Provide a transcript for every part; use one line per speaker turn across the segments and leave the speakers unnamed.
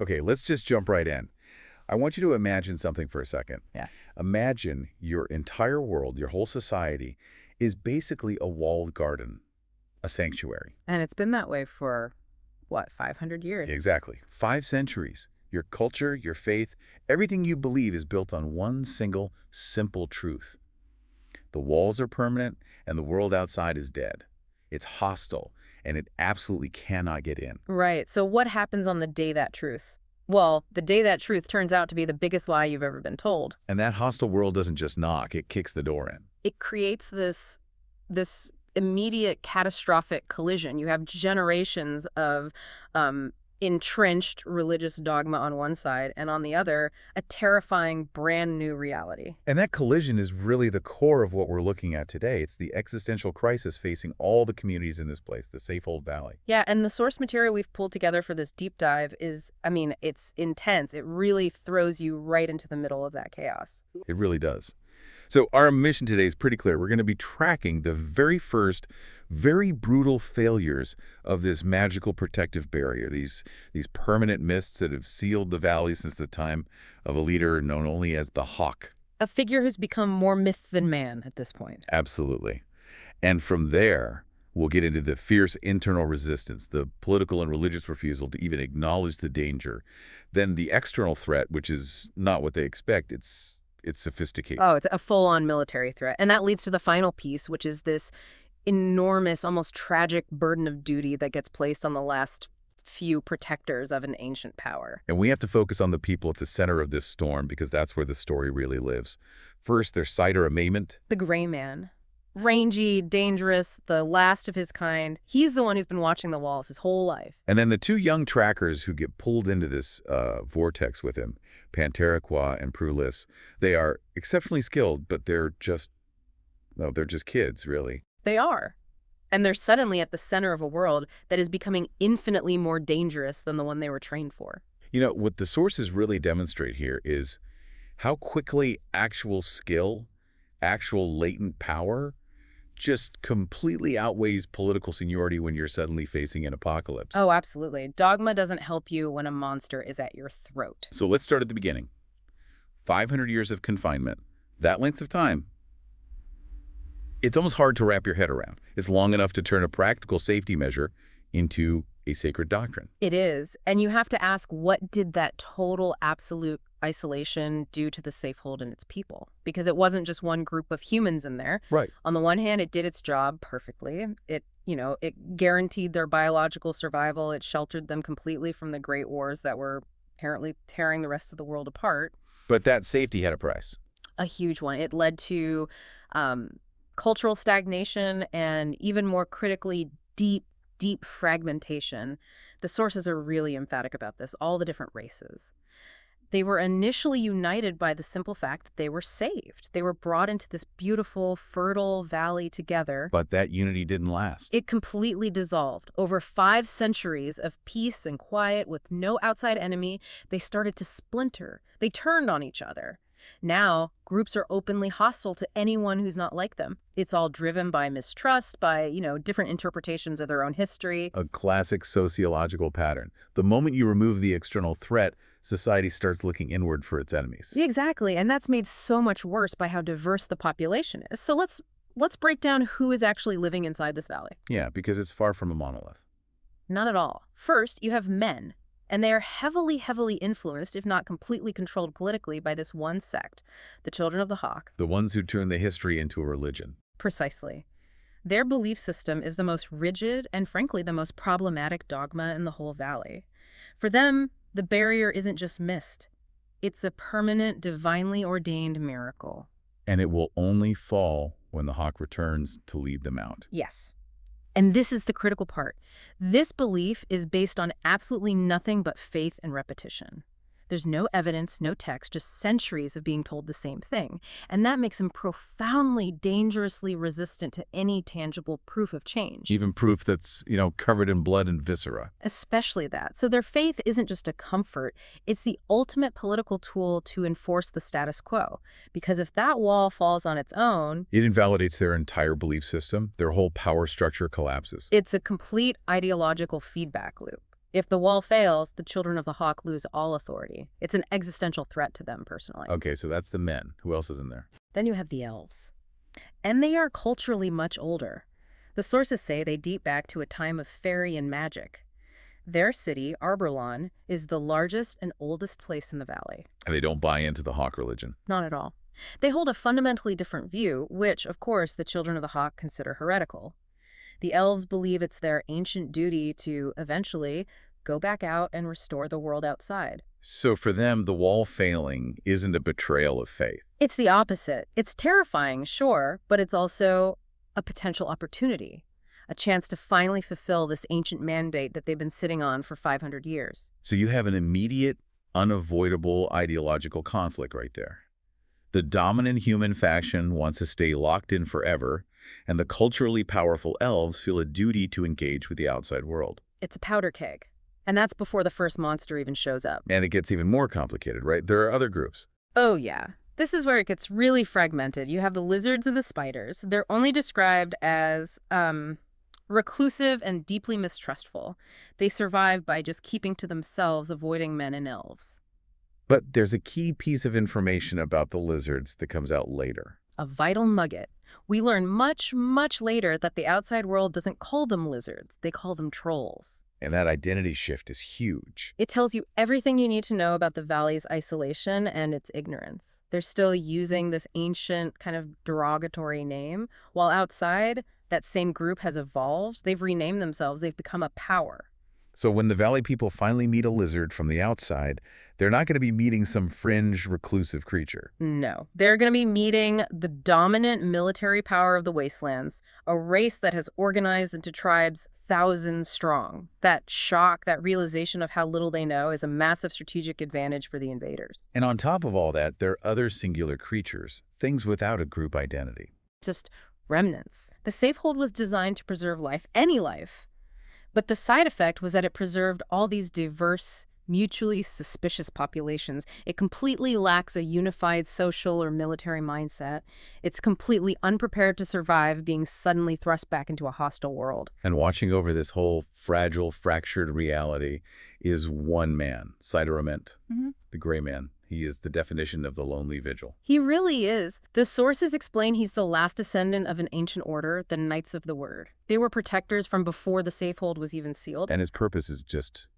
Okay, let's just jump right in. I want you to imagine something for a second.
Yeah.
Imagine your entire world, your whole society, is basically a walled garden, a sanctuary.
And it's been that way for, what, 500 years?
Exactly. 5 centuries. Your culture, your faith, everything you believe is built on one single, simple truth. The walls are permanent, and the world outside is dead. It's hostile, and it absolutely cannot get in.
Right. So what happens on the day that truth? Well, the day that truth turns out to be the biggest lie you've ever been told.
And that hostile world doesn't just knock, it kicks the door in.
It creates this immediate catastrophic collision. You have generations of entrenched religious dogma on one side, and on the other, a terrifying brand new reality.
And that collision is really the core of what we're looking at today. It's the existential crisis facing all the communities in this place, the Safehold Valley.
Yeah, and the source material we've pulled together for this deep dive is, I mean, it's intense. It really throws you right into the middle of that chaos.
It really does. So our mission today is pretty clear. We're going to be tracking the very first, very brutal failures of this magical protective barrier, these permanent mists that have sealed the valley since the time of a leader known only as the Hawk.
A figure who's become more myth than man at this point.
Absolutely. And from there, we'll get into the fierce internal resistance, the political and religious refusal to even acknowledge the danger. Then the external threat, which is not what they expect. It's sophisticated.
Oh, it's a full-on military threat. And that leads to the final piece, which is this enormous, almost tragic burden of duty that gets placed on the last few protectors of an ancient power.
And we have to focus on the people at the center of this storm because that's where the story really lives. First, there's Sider Ament.
The Gray Man. Rangy, dangerous, the last of his kind. He's the one who's been watching the walls his whole life.
And then the 2 young trackers who get pulled into this vortex with him, Panterra and Prue. They are exceptionally skilled, but they're just kids, really.
They are. And they're suddenly at the center of a world that is becoming infinitely more dangerous than the one they were trained for.
You know, what the sources really demonstrate here is how quickly actual skill, actual latent power, just completely outweighs political seniority when you're suddenly facing an apocalypse.
Oh, absolutely. Dogma doesn't help you when a monster is at your throat.
So let's start at the beginning. 500 years of confinement. That length of time. It's almost hard to wrap your head around. It's long enough to turn a practical safety measure into a sacred doctrine.
It is. And you have to ask, what did that total, absolute isolation do to the Safehold and its people? Because it wasn't just one group of humans in there.
Right.
On the one hand, it did its job perfectly. It guaranteed their biological survival. It sheltered them completely from the great wars that were apparently tearing the rest of the world apart.
But that safety had a price.
A huge one. It led to cultural stagnation and, even more critically, deep fragmentation. The sources are really emphatic about this, all the different races. They were initially united by the simple fact that they were saved. They were brought into this beautiful, fertile valley together.
But that unity didn't last.
It completely dissolved. Over 5 centuries of peace and quiet with no outside enemy, they started to splinter. They turned on each other. Now, groups are openly hostile to anyone who's not like them. It's all driven by mistrust, by, different interpretations of their own history.
A classic sociological pattern. The moment you remove the external threat, society starts looking inward for its enemies.
Exactly, and that's made so much worse by how diverse the population is. So let's break down who is actually living inside this valley.
Yeah, because it's far from a monolith.
Not at all. First, you have men. And they are heavily influenced, if not completely controlled politically, by this one sect, the Children of the Hawk.
The ones who turn the history into a religion.
Precisely. Their belief system is the most rigid and, frankly, the most problematic dogma in the whole valley. For them, the barrier isn't just mist. It's a permanent, divinely ordained miracle.
And it will only fall when the Hawk returns to lead them out.
Yes. And this is the critical part. This belief is based on absolutely nothing but faith and repetition. There's no evidence, no text, just centuries of being told the same thing. And that makes them profoundly, dangerously resistant to any tangible proof of change.
Even proof that's, covered in blood and viscera.
Especially that. So their faith isn't just a comfort. It's the ultimate political tool to enforce the status quo. Because if that wall falls on its own,
it invalidates their entire belief system. Their whole power structure collapses.
It's a complete ideological feedback loop. If the wall fails, the children of the hawk lose all authority. It's an existential threat to them personally.
Okay, so that's the men. Who else is in there?
Then you have the elves. And they are culturally much older. The sources say they date back to a time of fairy and magic. Their city, Arborlawn, is the largest and oldest place in the valley.
And they don't buy into the hawk religion.
Not at all. They hold a fundamentally different view, which, of course, the children of the hawk consider heretical. The elves believe it's their ancient duty to, eventually, go back out and restore the world outside.
So for them, the wall failing isn't a betrayal of faith.
It's the opposite. It's terrifying, sure, but it's also a potential opportunity, a chance to finally fulfill this ancient mandate that they've been sitting on for 500 years.
So you have an immediate, unavoidable ideological conflict right there. The dominant human faction wants to stay locked in forever, and the culturally powerful elves feel a duty to engage with the outside world.
It's a powder keg. And that's before the first monster even shows up.
And it gets even more complicated, right? There are other groups.
Oh, yeah. This is where it gets really fragmented. You have the lizards and the spiders. They're only described as reclusive and deeply mistrustful. They survive by just keeping to themselves, avoiding men and elves.
But there's a key piece of information about the lizards that comes out later.
A vital nugget. We learn much, much later that the outside world doesn't call them lizards. They call them trolls.
And that identity shift is huge.
It tells you everything you need to know about the valley's isolation and its ignorance. They're still using this ancient kind of derogatory name, while outside, that same group has evolved. They've renamed themselves. They've become a power.
So when the valley people finally meet a lizard from the outside, they're not going to be meeting some fringe, reclusive creature.
No. They're going to be meeting the dominant military power of the wastelands, a race that has organized into tribes thousands strong. That shock, that realization of how little they know is a massive strategic advantage for the invaders.
And on top of all that, there are other singular creatures, things without a group identity.
Just remnants. The safehold was designed to preserve life, any life. But the side effect was that it preserved all these diverse, mutually suspicious populations. It completely lacks a unified social or military mindset. It's completely unprepared to survive being suddenly thrust back into a hostile world.
And watching over this whole fragile, fractured reality is one man, Sider Ament, the gray man. He is the definition of the lonely vigil.
He really is. The sources explain he's the last descendant of an ancient order, the Knights of the Word. They were protectors from before the safehold was even sealed.
And his purpose is just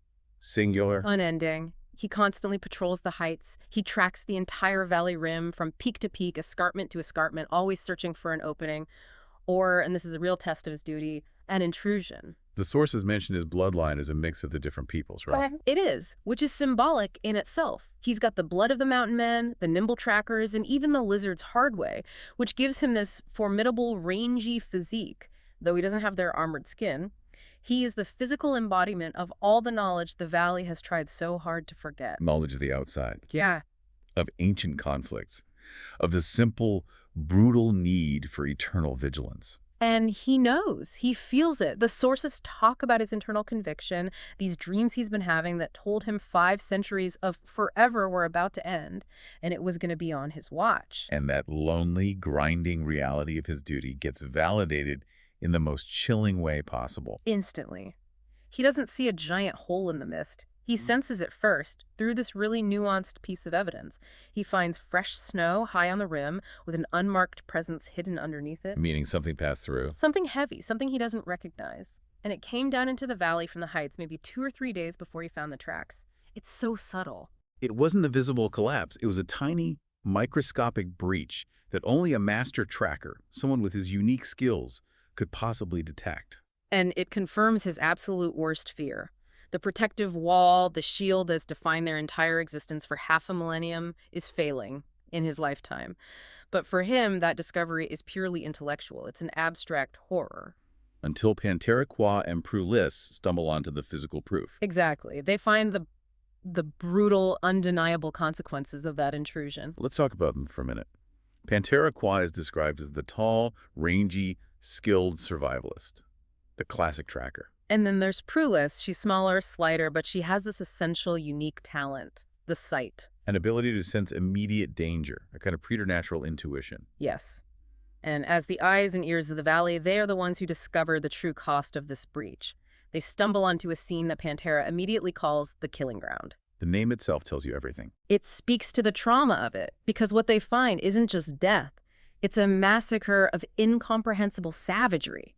singular.
Unending. He constantly patrols the heights. He tracks the entire valley rim from peak to peak, escarpment to escarpment, always searching for an opening. Or, and this is a real test of his duty, an intrusion.
The sources mention his bloodline as a mix of the different peoples, right?
It is, which is symbolic in itself. He's got the blood of the mountain men, the nimble trackers, and even the lizard's hard way, which gives him this formidable, rangy physique. Though he doesn't have their armored skin, he is the physical embodiment of all the knowledge the valley has tried so hard to forget.
Knowledge of the outside.
Yeah.
Of ancient conflicts. Of the simple, brutal need for eternal vigilance.
And he knows. He feels it. The sources talk about his internal conviction, these dreams he's been having that told him 5 centuries of forever were about to end, and it was going to be on his watch.
And that lonely, grinding reality of his duty gets validated in the most chilling way possible.
Instantly. He doesn't see a giant hole in the mist. He senses it first, through this really nuanced piece of evidence. He finds fresh snow high on the rim, with an unmarked presence hidden underneath it.
Meaning something passed through.
Something heavy, something he doesn't recognize. And it came down into the valley from the heights maybe 2 or 3 days before he found the tracks. It's so subtle.
It wasn't a visible collapse. It was a tiny, microscopic breach that only a master tracker, someone with his unique skills, could possibly detect.
And it confirms his absolute worst fear. The protective wall, the shield that's defined their entire existence for half a millennium, is failing in his lifetime. But for him, that discovery is purely intellectual. It's an abstract horror.
Until Panterra and Prue stumble onto the physical proof.
Exactly. They find the brutal, undeniable consequences of that intrusion.
Let's talk about them for a minute. Panterra is described as the tall, rangy, skilled survivalist. The classic tracker.
And then there's Prue. She's smaller, slighter, but she has this essential, unique talent, the sight.
An ability to sense immediate danger, a kind of preternatural intuition.
Yes. And as the eyes and ears of the valley, they are the ones who discover the true cost of this breach. They stumble onto a scene that Panterra immediately calls the killing ground.
The name itself tells you everything.
It speaks to the trauma of it, because what they find isn't just death. It's a massacre of incomprehensible savagery.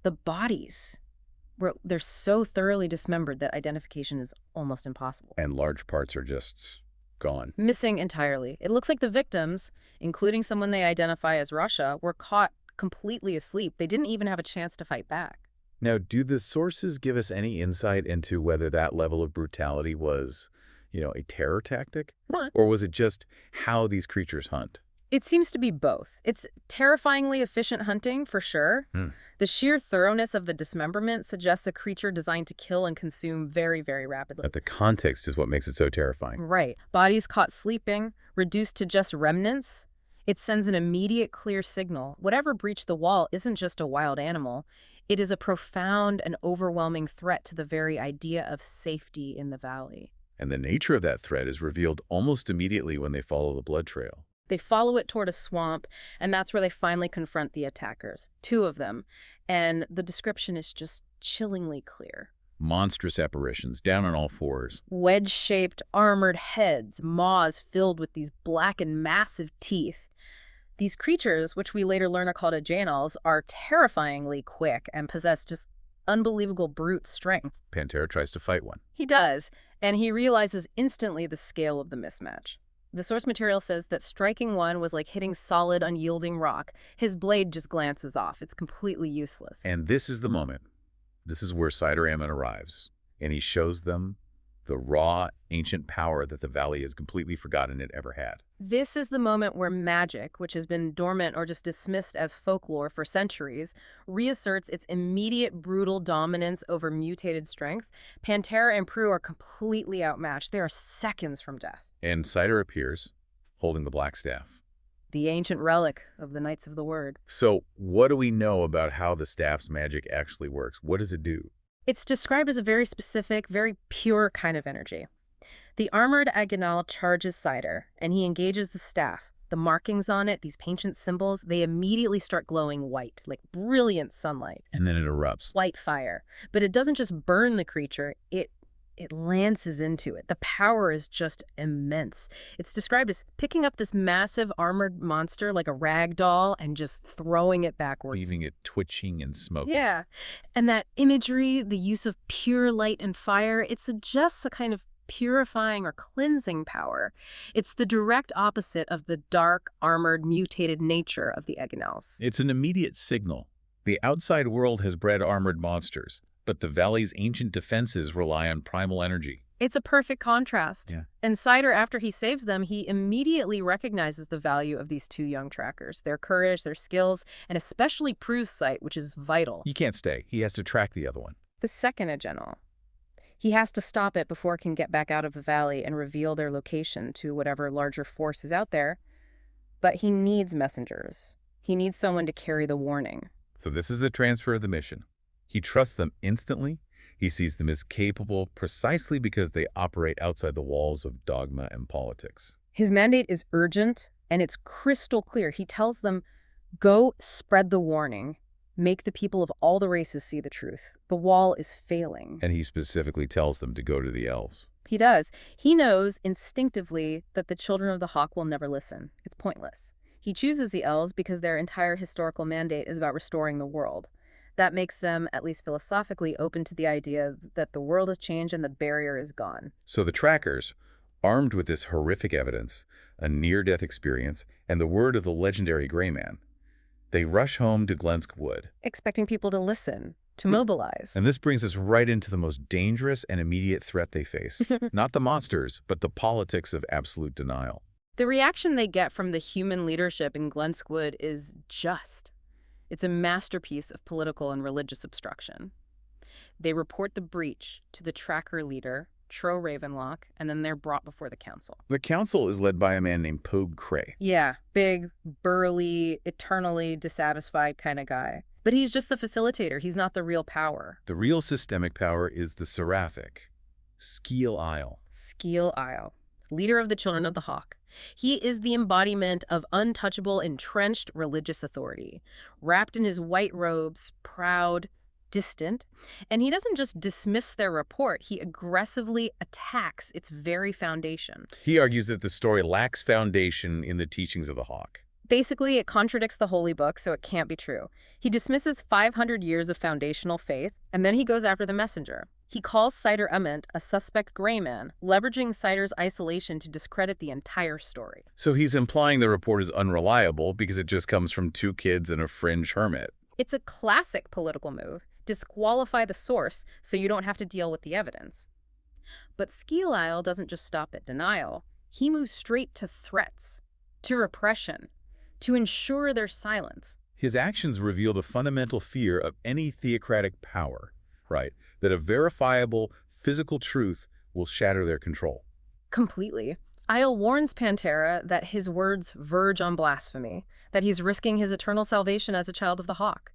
The bodies, they're so thoroughly dismembered that identification is almost impossible.
And large parts are just gone.
Missing entirely. It looks like the victims, including someone they identify as Russia, were caught completely asleep. They didn't even have a chance to fight back.
Now, do the sources give us any insight into whether that level of brutality was, a terror tactic?
What?
Or was it just how these creatures hunt?
It seems to be both. It's terrifyingly efficient hunting, for sure. The sheer thoroughness of the dismemberment suggests a creature designed to kill and consume very, very rapidly.
But the context is what makes it so terrifying.
Right. Bodies caught sleeping, reduced to just remnants. It sends an immediate, clear signal. Whatever breached the wall isn't just a wild animal. It is a profound and overwhelming threat to the very idea of safety in the valley.
And the nature of that threat is revealed almost immediately when they follow the blood trail.
They follow it toward a swamp, and that's where they finally confront the attackers, 2 of them. And the description is just chillingly clear.
Monstrous apparitions, down on all fours.
Wedge-shaped, armored heads, maws filled with these black and massive teeth. These creatures, which we later learn are called Ajanals, are terrifyingly quick and possess just unbelievable brute strength.
Panterra tries to fight one.
He does, and he realizes instantly the scale of the mismatch. The source material says that striking one was like hitting solid, unyielding rock. His blade just glances off. It's completely useless.
And this is the moment. This is where Sider Ament arrives, and he shows them the raw, ancient power that the valley has completely forgotten it ever had.
This is the moment where magic, which has been dormant or just dismissed as folklore for centuries, reasserts its immediate brutal dominance over mutated strength. Panterra and Prue are completely outmatched. They are seconds from death.
And Sider appears, holding the black staff.
The ancient relic of the Knights of the Word.
So what do we know about how the staff's magic actually works? What does it do?
It's described as a very specific, very pure kind of energy. The armored Aganal charges Sider, and he engages the staff. The markings on it, these ancient symbols, they immediately start glowing white, like brilliant sunlight.
And then it erupts.
White fire. But it doesn't just burn the creature, it lances into it. The power is just immense. It's described as picking up this massive armored monster like a rag doll and just throwing it backward.
Leaving it twitching and smoking.
Yeah. And that imagery, the use of pure light and fire, it suggests a kind of purifying or cleansing power. It's the direct opposite of the dark, armored, mutated nature of the Aganals.
It's an immediate signal. The outside world has bred armored monsters, but the valley's ancient defenses rely on primal energy.
It's a perfect contrast.
Yeah.
And Sider, after he saves them, he immediately recognizes the value of these 2 young trackers, their courage, their skills, and especially Prue's sight, which is vital.
He can't stay. He has to track the other one.
The second Agenal. He has to stop it before it can get back out of the valley and reveal their location to whatever larger force is out there. But he needs messengers. He needs someone to carry the warning.
So this is the transfer of the mission. He trusts them instantly. He sees them as capable precisely because they operate outside the walls of dogma and politics.
His mandate is urgent, and it's crystal clear. He tells them, go spread the warning. Make the people of all the races see the truth. The wall is failing.
And he specifically tells them to go to the elves.
He does. He knows instinctively that the children of the Hawk will never listen. It's pointless. He chooses the elves because their entire historical mandate is about restoring the world. That makes them, at least philosophically, open to the idea that the world has changed and the barrier is gone.
So the trackers, armed with this horrific evidence, a near-death experience, and the word of the legendary Gray Man, they rush home to Glensk Wood.
Expecting people to listen, to mobilize.
And this brings us right into the most dangerous and immediate threat they face. Not the monsters, but the politics of absolute denial.
The reaction they get from the human leadership in Glensk Wood is just. It's a masterpiece of political and religious obstruction. They report the breach to the tracker leader, Tro Ravenlock, and then they're brought before the council.
The council is led by a man named Pogue Cray.
Yeah, big, burly, eternally dissatisfied kind of guy. But he's just the facilitator. He's not the real power.
The real systemic power is the seraphic, Skeel Isle.
Skeel Isle, leader of the Children of the Hawk. He is the embodiment of untouchable, entrenched religious authority. Wrapped in his white robes, proud, distant, and he doesn't just dismiss their report, he aggressively attacks its very foundation.
He argues that the story lacks foundation in the teachings of the hawk.
Basically, it contradicts the holy book, so it can't be true. He dismisses 500 years of foundational faith, and then he goes after the messenger. He calls Sider Ament a suspect gray man, leveraging Sider's isolation to discredit the entire story.
So he's implying the report is unreliable because it just comes from two kids and a fringe hermit.
It's a classic political move. Disqualify the source so you don't have to deal with the evidence. But Skeel doesn't just stop at denial. He moves straight to threats, to repression, to ensure their silence.
His actions reveal the fundamental fear of any theocratic power, right? That a verifiable physical truth will shatter their control.
Completely. Isle warns Panterra that his words verge on blasphemy, that he's risking his eternal salvation as a child of the hawk.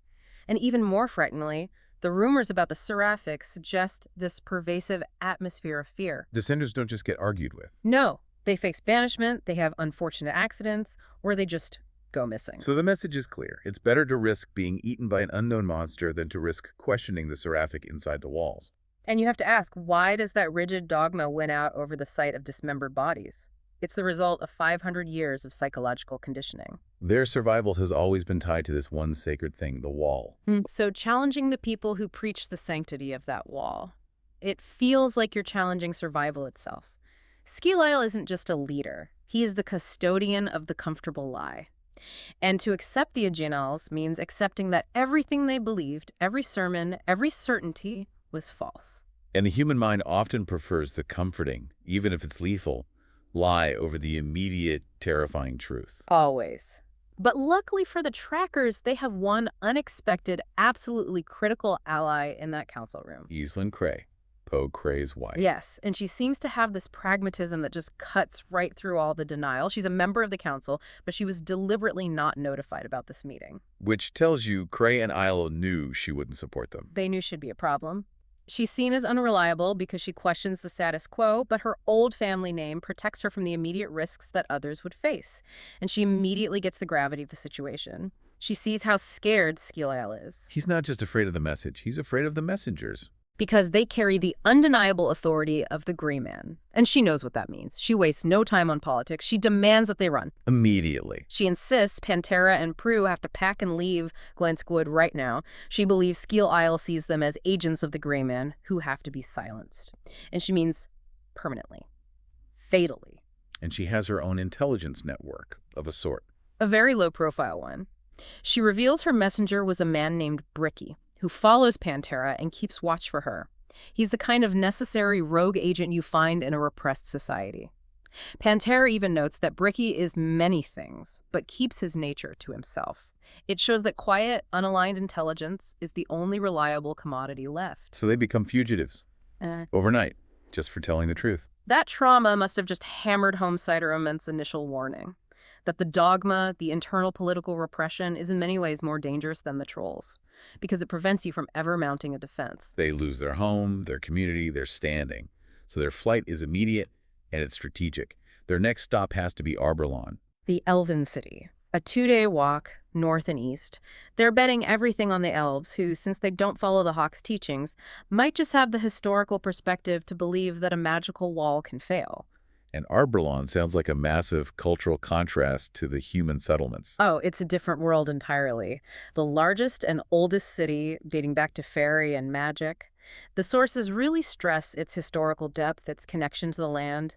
And even more frighteningly, the rumors about the seraphic suggest this pervasive atmosphere of fear.
Dissenters don't just get argued with.
No, they face banishment, they have unfortunate accidents, or they just go missing.
So the message is clear. It's better to risk being eaten by an unknown monster than to risk questioning the seraphic inside the walls.
And you have to ask, why does that rigid dogma win out over the sight of dismembered bodies? It's the result of 500 years of psychological conditioning.
Their survival has always been tied to this one sacred thing, the wall.
So challenging the people who preach the sanctity of that wall, it feels like you're challenging survival itself. Skeel isn't just a leader. He is the custodian of the comfortable lie. And to accept the Agenals means accepting that everything they believed, every sermon, every certainty, was false.
And the human mind often prefers the comforting, even if it's lethal, lie over the immediate, terrifying truth.
Always. But luckily for the trackers, they have one unexpected, absolutely critical ally in that council room.
Aislinn Cray, Poe Cray's wife.
Yes, and she seems to have this pragmatism that just cuts right through all the denial. She's a member of the council, but she was deliberately not notified about this meeting.
Which tells you Cray and Isle knew she wouldn't support them.
They knew she'd be a problem. She's seen as unreliable because she questions the status quo, but her old family name protects her from the immediate risks that others would face. And she immediately gets the gravity of the situation. She sees how scared Skeel is.
He's not just afraid of the message, he's afraid of the messengers.
Because they carry the undeniable authority of the Gray Man. And she knows what that means. She wastes no time on politics. She demands that they run.
Immediately.
She insists Panterra and Prue have to pack and leave Glenskood right now. She believes Skeel sees them as agents of the Gray Man who have to be silenced. And she means permanently. Fatally.
And she has her own intelligence network of a sort.
A very low-profile one. She reveals her messenger was a man named Bricky, who follows Panterra and keeps watch for her. He's the kind of necessary rogue agent you find in a repressed society. Panterra even notes that Bricky is many things, but keeps his nature to himself. It shows that quiet, unaligned intelligence is the only reliable commodity left.
So they become fugitives. Overnight, just for telling the truth.
That trauma must have just hammered home Sider Ament's initial warning. That the dogma, the internal political repression, is in many ways more dangerous than the trolls, because it prevents you from ever mounting a defense.
They lose their home, their community, their standing. So their flight is immediate and it's strategic. Their next stop has to be Arborlawn.
The Elven City. A 2-day walk, north and east. They're betting everything on the elves, who, since they don't follow the Hawk's teachings, might just have the historical perspective to believe that a magical wall can fail.
And Arborlawn sounds like a massive cultural contrast to the human settlements.
Oh, it's a different world entirely. The largest and oldest city, dating back to fairy and magic. The sources really stress its historical depth, its connection to the land.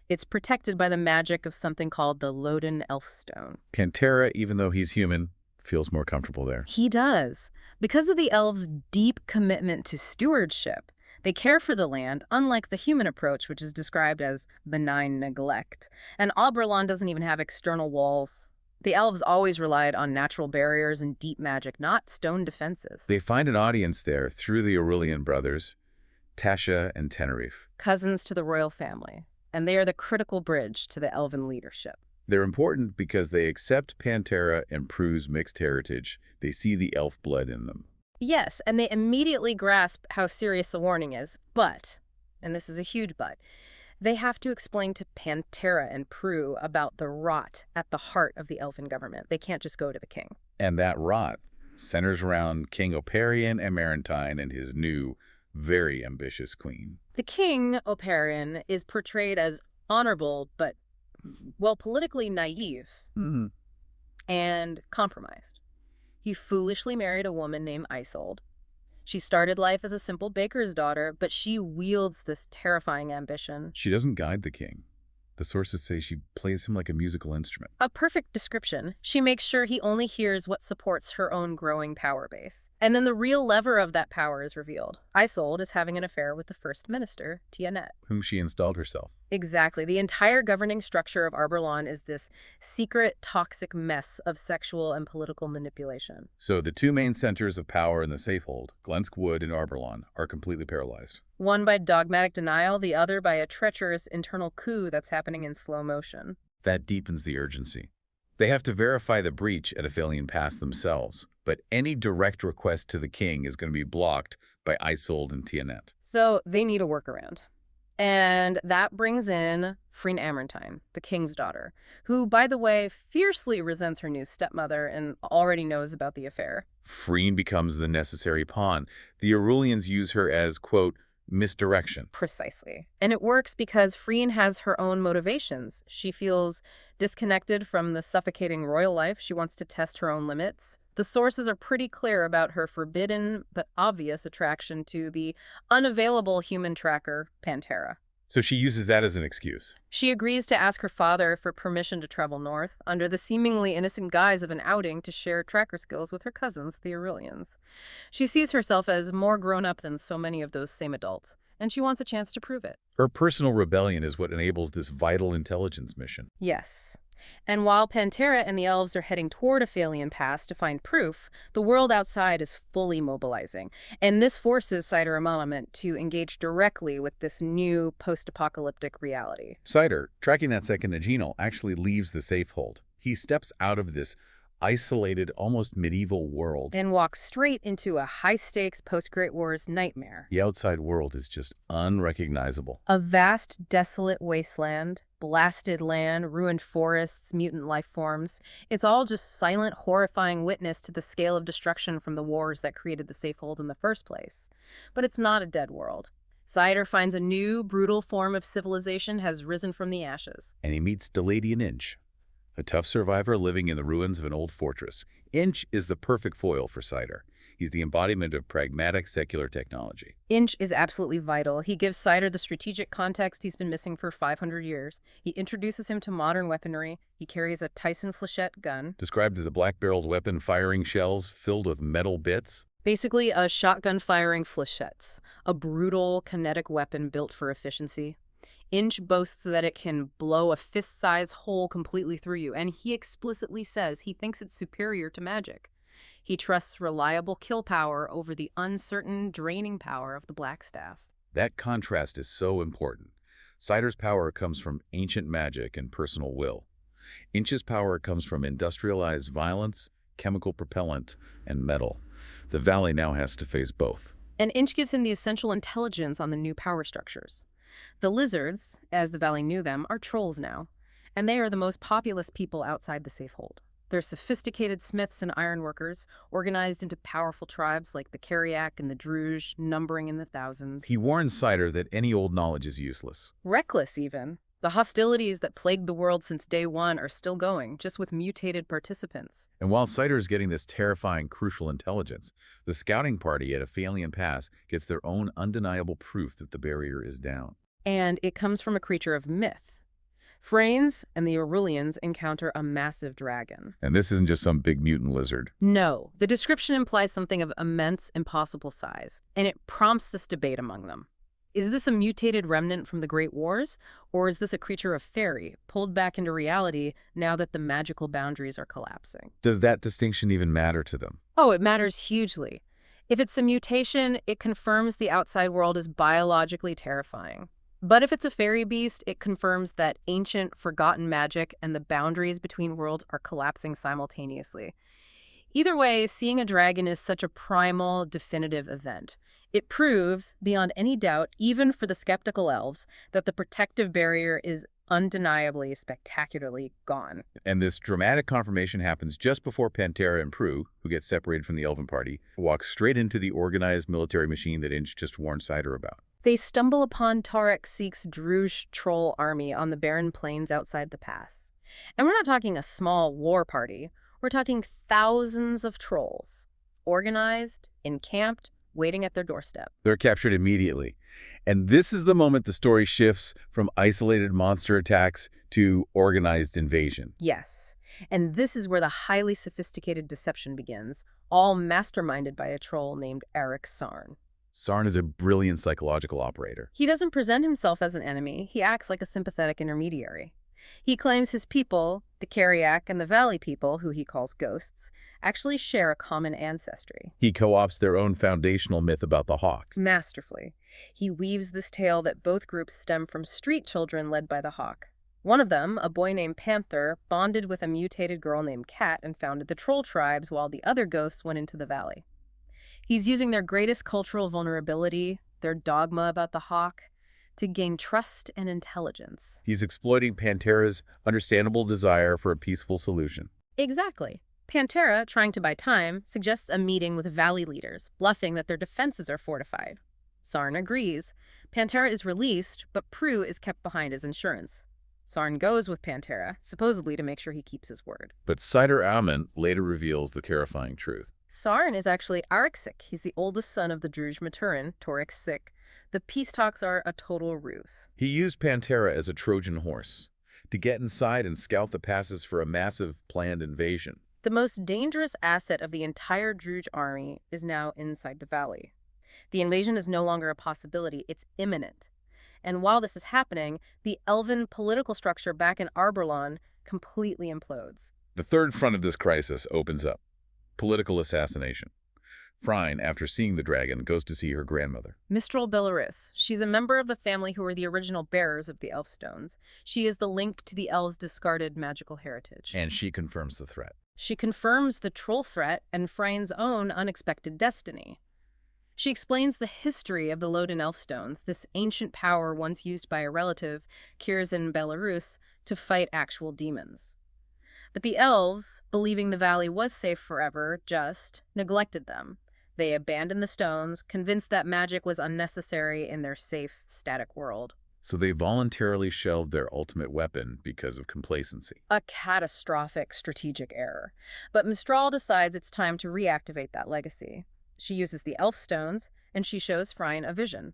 It's protected by the magic of something called the Loden Elfstone.
Panterra, even though he's human, feels more comfortable there.
He does, because of the elves' deep commitment to stewardship. They care for the land, unlike the human approach, which is described as benign neglect. And Arborlawn doesn't even have external walls. The elves always relied on natural barriers and deep magic, not stone defenses.
They find an audience there through the Aurelian brothers, Tasha and Tenerife.
Cousins to the royal family, and they are the critical bridge to the elven leadership.
They're important because they accept Panterra and Prue's mixed heritage. They see the elf blood in them.
Yes, and they immediately grasp how serious the warning is, but, and this is a huge but, they have to explain to Panterra and Prue about the rot at the heart of the elven government. They can't just go to the king.
And that rot, Centers around King Operian Amarantine and his new, very ambitious queen.
The king, Operian, is portrayed as honorable but, well, politically naive
Hmm.
and compromised. He foolishly married a woman named Isolde. She started life as a simple baker's daughter, but she wields this terrifying ambition.
She doesn't guide the king. The sources say she plays him like a musical instrument.
A perfect description. She makes sure he only hears what supports her own growing power base. And then the real lever of that power is revealed. Isolde is having an affair with the first minister, Tianet.
Whom she installed herself.
Exactly. The entire governing structure of Arborlawn is this secret, toxic mess of sexual and political manipulation.
So the two main centers of power in the Safehold, Glensk Wood and Arborlawn, are completely paralyzed.
One by dogmatic denial, the other by a treacherous internal coup that's happening in slow motion.
That deepens the urgency. They have to verify the breach at Aphelion Pass themselves, but any direct request to the king is going to be blocked by Isolde and Tianet.
So they need a workaround. And that brings in Freen Amarantine, the king's daughter, who, by the way, fiercely resents her new stepmother and already knows about the affair.
Freen becomes the necessary pawn. The Aurelians use her as, quote, misdirection.
Precisely. And it works because Freen has her own motivations. She feels disconnected from the suffocating royal life. She wants to test her own limits. The sources are pretty clear about her forbidden but obvious attraction to the unavailable human tracker, Panterra.
So she uses that as an excuse.
She agrees to ask her father for permission to travel north, under the seemingly innocent guise of an outing to share tracker skills with her cousins, the Aurelians. She sees herself as more grown-up than so many of those same adults, and she wants a chance to prove it.
Her personal rebellion is what enables this vital intelligence mission.
Yes. And while Panterra and the elves are heading toward Aphelion Pass to find proof, the world outside is fully mobilizing. And this forces Sider Ament to engage directly with this new post-apocalyptic reality.
Sider, tracking that second Agenal, actually leaves the Safehold. He steps out of this isolated, almost medieval world.
And walks straight into a high-stakes post-Great Wars nightmare.
The outside world is just unrecognizable.
A vast, desolate wasteland, blasted land, ruined forests, mutant life forms. It's all just silent, horrifying witness to the scale of destruction from the wars that created the Safehold in the first place. But it's not a dead world. Sider finds a new, brutal form of civilization has risen from the ashes.
And he meets Deladian Inch, a tough survivor living in the ruins of an old fortress. Inch is the perfect foil for Sider. He's the embodiment of pragmatic secular technology.
Inch is absolutely vital. He gives Sider the strategic context he's been missing for 500 years. He introduces him to modern weaponry. He carries a Tyson flechette gun.
Described as a black-barreled weapon firing shells filled with metal bits.
Basically, a shotgun-firing flechettes, a brutal, kinetic weapon built for efficiency. Inch boasts that it can blow a fist-sized hole completely through you, and he explicitly says he thinks it's superior to magic. He trusts reliable kill power over the uncertain, draining power of the Blackstaff.
That contrast is so important. Sider's power comes from ancient magic and personal will. Inch's power comes from industrialized violence, chemical propellant, and metal. The Valley now has to face both.
And Inch gives him the essential intelligence on the new power structures. The lizards, as the Valley knew them, are trolls now, and they are the most populous people outside the Safehold. They're sophisticated smiths and ironworkers, organized into powerful tribes like the Kariak and the Druge, numbering in the thousands.
He warns Sider that any old knowledge is useless.
Reckless, even. The hostilities that plagued the world since day one are still going, just with mutated participants.
And while Sider is getting this terrifying, crucial intelligence, the scouting party at Aphelion Pass gets their own undeniable proof that the barrier is down.
And it comes from a creature of myth. Phranes and the Aurelians encounter a massive dragon.
And this isn't just some big mutant lizard.
No, the description implies something of immense, impossible size, and it prompts this debate among them. Is this a mutated remnant from the Great Wars, or is this a creature of fairy, pulled back into reality now that the magical boundaries are collapsing?
Does that distinction even matter to them?
Oh, it matters hugely. If it's a mutation, it confirms the outside world is biologically terrifying. But if it's a fairy beast, it confirms that ancient, forgotten magic and the boundaries between worlds are collapsing simultaneously. Either way, seeing a dragon is such a primal, definitive event. It proves, beyond any doubt, even for the skeptical elves, that the protective barrier is undeniably, spectacularly gone.
And this dramatic confirmation happens just before Panterra and Prue, who get separated from the Elven party, walk straight into the organized military machine that Inch just warned Sider about.
They stumble upon Torek Seek's Druj troll army on the barren plains outside the pass. And we're not talking a small war party. We're talking thousands of trolls, organized, encamped, waiting at their doorstep.
They're captured immediately. And this is the moment the story shifts from isolated monster attacks to organized invasion.
Yes, and this is where the highly sophisticated deception begins, all masterminded by a troll named Eric Sarn.
Sarn is a brilliant psychological operator.
He doesn't present himself as an enemy, he acts like a sympathetic intermediary. He claims his people, the Kariak and the Valley people, who he calls ghosts, actually share a common ancestry.
He co-opts their own foundational myth about the Hawk.
Masterfully. He weaves this tale that both groups stem from street children led by the Hawk. One of them, a boy named Panther, bonded with a mutated girl named Cat and founded the troll tribes while the other ghosts went into the valley. He's using their greatest cultural vulnerability, their dogma about the Hawk, to gain trust and intelligence.
He's exploiting Panterra's understandable desire for a peaceful solution.
Exactly. Panterra, trying to buy time, suggests a meeting with valley leaders, bluffing that their defenses are fortified. Sarn agrees. Panterra is released, but Prue is kept behind as insurance. Sarn goes with Panterra, supposedly to make sure he keeps his word.
But Sider Ament later reveals the terrifying truth.
Sarn is actually Ariksik. He's the oldest son of the Druj Maturin, Torek Sik. The peace talks are a total ruse.
He used Panterra as a Trojan horse to get inside and scout the passes for a massive planned invasion.
The most dangerous asset of the entire Druj army is now inside the valley. The invasion is no longer a possibility, it's imminent. And while this is happening, the elven political structure back in Arborlon completely implodes.
The third front of this crisis opens up. Political assassination. Frine, after seeing the dragon, goes to see her grandmother.
Mistral Belarus. She's a member of the family who were the original bearers of the elf stones. She is the link to the elves' discarded magical heritage.
And she confirms the threat.
She confirms the troll threat and Frine's own unexpected destiny. She explains the history of the Loden elf stones, this ancient power once used by a relative, Kirzin Belarus, to fight actual demons. But the elves, believing the valley was safe forever, just neglected them. They abandoned the stones, convinced that magic was unnecessary in their safe, static world.
So they voluntarily shelved their ultimate weapon because of complacency.
A catastrophic strategic error. But Mistral decides it's time to reactivate that legacy. She uses the elf stones, and she shows Frine a vision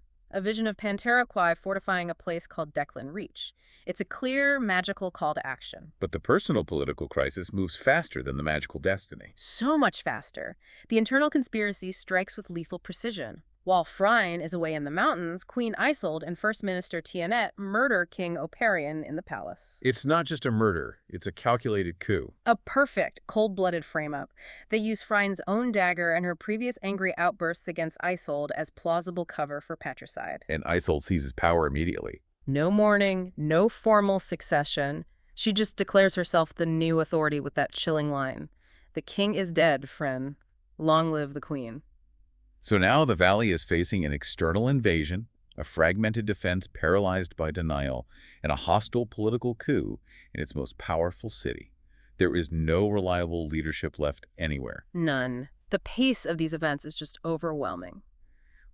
of Panterra Quai fortifying a place called Declan Reach. It's a clear, magical call to action.
But the personal political crisis moves faster than the magical destiny.
So much faster. The internal conspiracy strikes with lethal precision. While Frine is away in the mountains, Queen Isolde and First Minister Tianet murder King Operion in the palace.
It's not just a murder, it's a calculated coup.
A perfect, cold-blooded frame-up. They use Frine's own dagger and her previous angry outbursts against Isolde as plausible cover for patricide.
And Isolde seizes power immediately.
No mourning, no formal succession. She just declares herself the new authority with that chilling line. The king is dead, friend. Long live the queen.
So now the valley is facing an external invasion, a fragmented defense paralyzed by denial, and a hostile political coup in its most powerful city. There is no reliable leadership left anywhere.
None. The pace of these events is just overwhelming.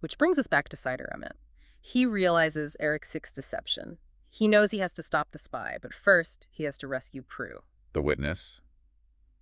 Which brings us back to Sider Ament. He realizes Eric Sik's deception. He knows he has to stop the spy, but first he has to rescue Prue.
The witness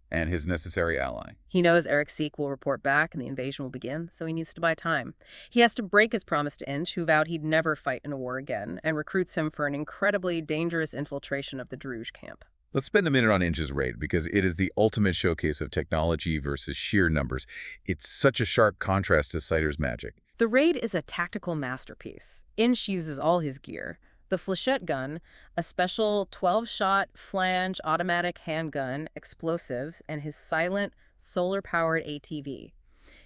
and his necessary ally.
He knows Eric Seek will report back and the invasion will begin, so he needs to buy time. He has to break his promise to Inch, who vowed he'd never fight in a war again, and recruits him for an incredibly dangerous infiltration of the Druj camp.
Let's spend a minute on Inch's raid, because it is the ultimate showcase of technology versus sheer numbers. It's such a sharp contrast to Sider's magic.
The raid is a tactical masterpiece. Inch uses all his gear. The flechette gun, a special 12-shot flange automatic handgun, explosives, and his silent, solar-powered ATV.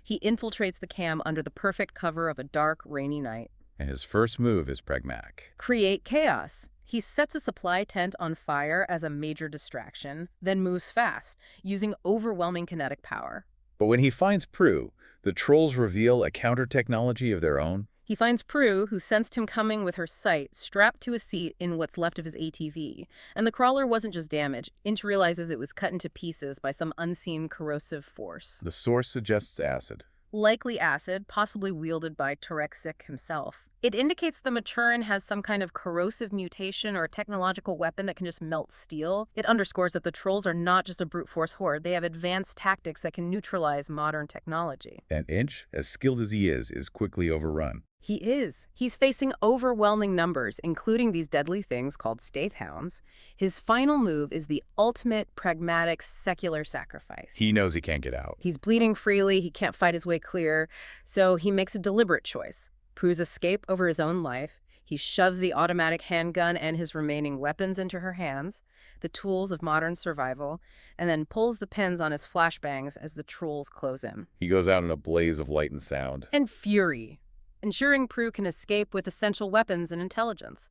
He infiltrates the camp under the perfect cover of a dark, rainy night.
And his first move is pragmatic.
Create chaos. He sets a supply tent on fire as a major distraction, then moves fast, using overwhelming kinetic power.
But when he finds Prue, the trolls reveal a counter-technology of their own.
He finds Prue, who sensed him coming with her sight, strapped to a seat in what's left of his ATV. And the crawler wasn't just damaged. Inch realizes it was cut into pieces by some unseen corrosive force.
The source suggests acid.
Likely acid, possibly wielded by Torexic himself. It indicates the Maturin has some kind of corrosive mutation or a technological weapon that can just melt steel. It underscores that the trolls are not just a brute force horde. They have advanced tactics that can neutralize modern technology.
And Inch, as skilled as he is quickly overrun.
He is. He's facing overwhelming numbers, including these deadly things called Staithhounds. His final move is the ultimate pragmatic secular sacrifice.
He knows he can't get out.
He's bleeding freely, he can't fight his way clear, so he makes a deliberate choice. Prue's escape over his own life. He shoves the automatic handgun and his remaining weapons into her hands, the tools of modern survival, and then pulls the pins on his flashbangs as the trolls close in.
He goes out in a blaze of light and sound.
And fury, ensuring Prue can escape with essential weapons and intelligence.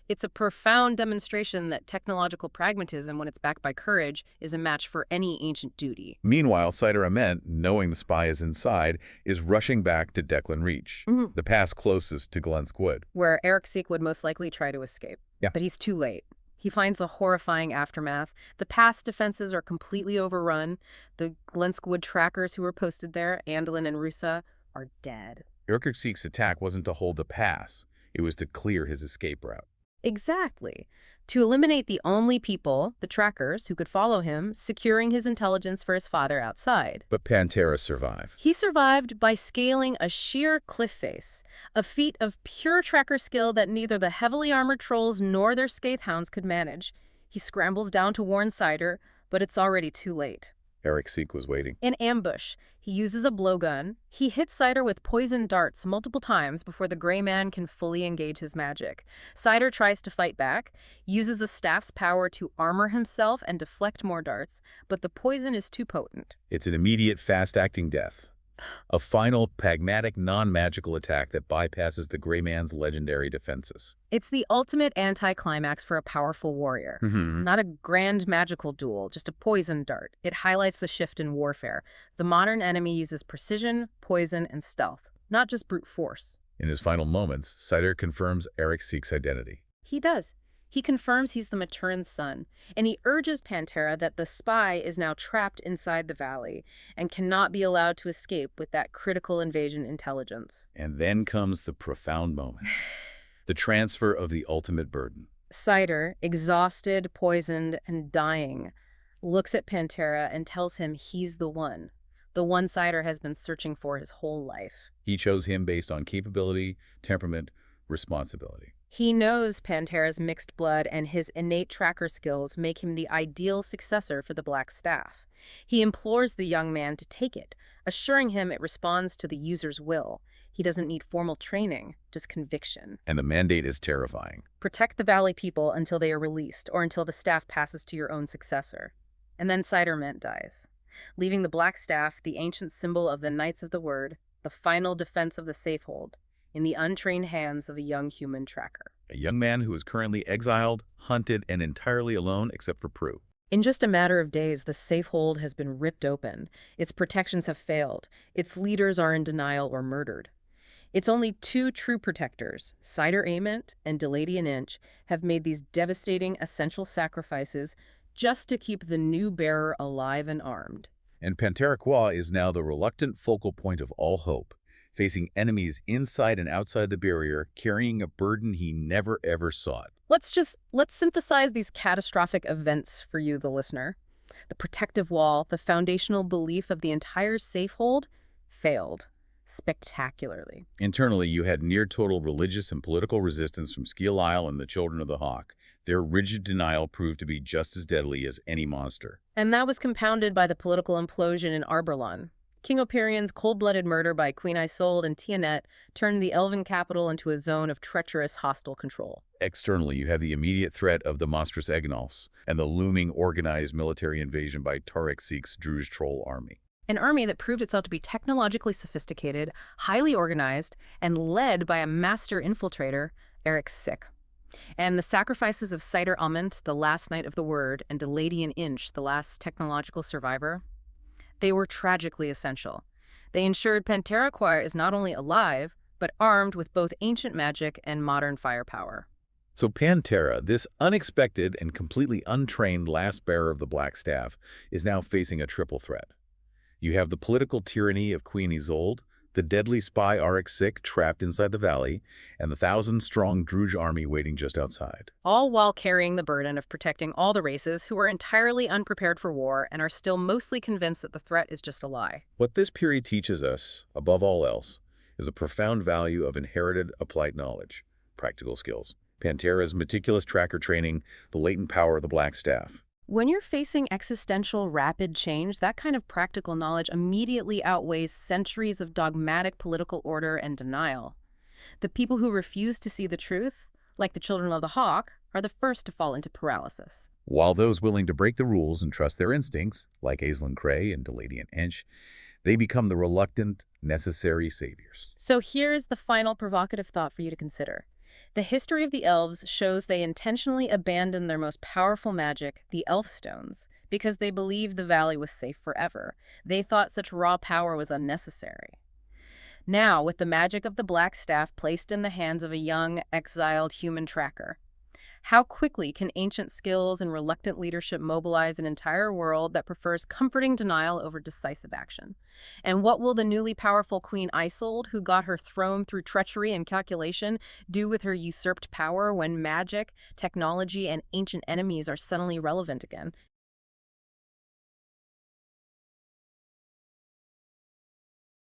It's a profound demonstration that technological pragmatism, when it's backed by courage, is a match for any ancient duty.
Meanwhile, Sider Ament, knowing the spy is inside, is rushing back to Declan Reach, the pass closest to Glensk Wood,
where Eric Seek would most likely try to escape.
Yeah.
But he's too late. He finds a horrifying aftermath. The pass defenses are completely overrun. The Glensk Wood trackers who were posted there, Andalin and Rusa, are dead.
Eric Seek's attack wasn't to hold the pass. It was to clear his escape route.
Exactly. To eliminate the only people, the trackers, who could follow him, securing his intelligence for his father outside.
But Panterra survived.
He survived by scaling a sheer cliff face, a feat of pure tracker skill that neither the heavily armored trolls nor their Skaithhounds could manage. He scrambles down to warn Sider, but it's already too late.
Eric Seek was waiting.
In ambush, he uses a blowgun. He hits Sider with poison darts multiple times before the Gray Man can fully engage his magic. Sider tries to fight back, uses the staff's power to armor himself and deflect more darts, but the poison is too potent.
It's an immediate, fast-acting death. A final, pragmatic, non-magical attack that bypasses the Gray Man's legendary defenses.
It's the ultimate anti-climax for a powerful warrior. Not a grand magical duel, just a poison dart. It highlights the shift in warfare. The modern enemy uses precision, poison, and stealth, not just brute force.
In his final moments, Sider confirms Eric Seek's identity.
He does. He confirms he's the Maturin's son, and he urges Panterra that the spy is now trapped inside the valley and cannot be allowed to escape with that critical invasion intelligence.
And then comes the profound moment. The transfer of the ultimate burden.
Sider, exhausted, poisoned, and dying, looks at Panterra and tells him he's the one Sider has been searching for his whole life.
He chose him based on capability, temperament, responsibility.
He knows Panterra's mixed blood and his innate tracker skills make him the ideal successor for the Black Staff. He implores the young man to take it, assuring him it responds to the user's will. He doesn't need formal training, just conviction.
And the mandate is terrifying.
Protect the Valley people until they are released, or until the staff passes to your own successor. And then Sider Ament dies, leaving the Black Staff, the ancient symbol of the Knights of the Word, the final defense of the Safehold, in the untrained hands of a young human tracker.
A young man who is currently exiled, hunted, and entirely alone except for Prue.
In just a matter of days, the Safehold has been ripped open. Its protections have failed. Its leaders are in denial or murdered. Its only two true protectors, Sider Ament and Deladian Inch, have made these devastating essential sacrifices just to keep the new bearer alive and armed.
And Panterra is now the reluctant focal point of all hope, facing enemies inside and outside the barrier, carrying a burden he never ever sought.
Let's synthesize these catastrophic events for you, the listener. The protective wall, the foundational belief of the entire Safehold, failed spectacularly.
Internally, you had near-total religious and political resistance from Skeel Isle and the Children of the Hawk. Their rigid denial proved to be just as deadly as any monster.
And that was compounded by the political implosion in Arborlon. King Operion's cold-blooded murder by Queen Isolde and Tianet turned the elven capital into a zone of treacherous hostile control.
Externally, you have the immediate threat of the monstrous Egnals and the looming organized military invasion by Tarek Seek's Druze troll army.
An army that proved itself to be technologically sophisticated, highly organized, and led by a master infiltrator, Eric Sick. And the sacrifices of Sider Ament, the last Knight of the Word, and Deladian Inch, the last technological survivor, they were tragically essential. They ensured Panterra is not only alive, but armed with both ancient magic and modern firepower.
So Panterra, this unexpected and completely untrained last bearer of the Black Staff, is now facing a triple threat. You have the political tyranny of Queen Isolde, the deadly spy Arik trapped inside the valley, and the 1,000-strong Druge army waiting just outside.
All while carrying the burden of protecting all the races who are entirely unprepared for war and are still mostly convinced that the threat is just a lie.
What this period teaches us, above all else, is the profound value of inherited applied knowledge, practical skills. Panterra's meticulous tracker training, the latent power of the Black Staff.
When you're facing existential rapid change, that kind of practical knowledge immediately outweighs centuries of dogmatic political order and denial. The people who refuse to see the truth, like the children of the hawk, are the first to fall into paralysis.
While those willing to break the rules and trust their instincts, like Aislinn Cray and Deladian Ench, they become the reluctant, necessary saviors.
So here's the final provocative thought for you to consider. The history of the elves shows they intentionally abandoned their most powerful magic, the elf stones, because they believed the valley was safe forever. They thought such raw power was unnecessary. Now, with the magic of the Black Staff placed in the hands of a young, exiled human tracker, how quickly can ancient skills and reluctant leadership mobilize an entire world that prefers comforting denial over decisive action? And what will the newly powerful Queen Isolde, who got her throne through treachery and calculation, do with her usurped power when magic, technology, and ancient enemies are suddenly relevant again?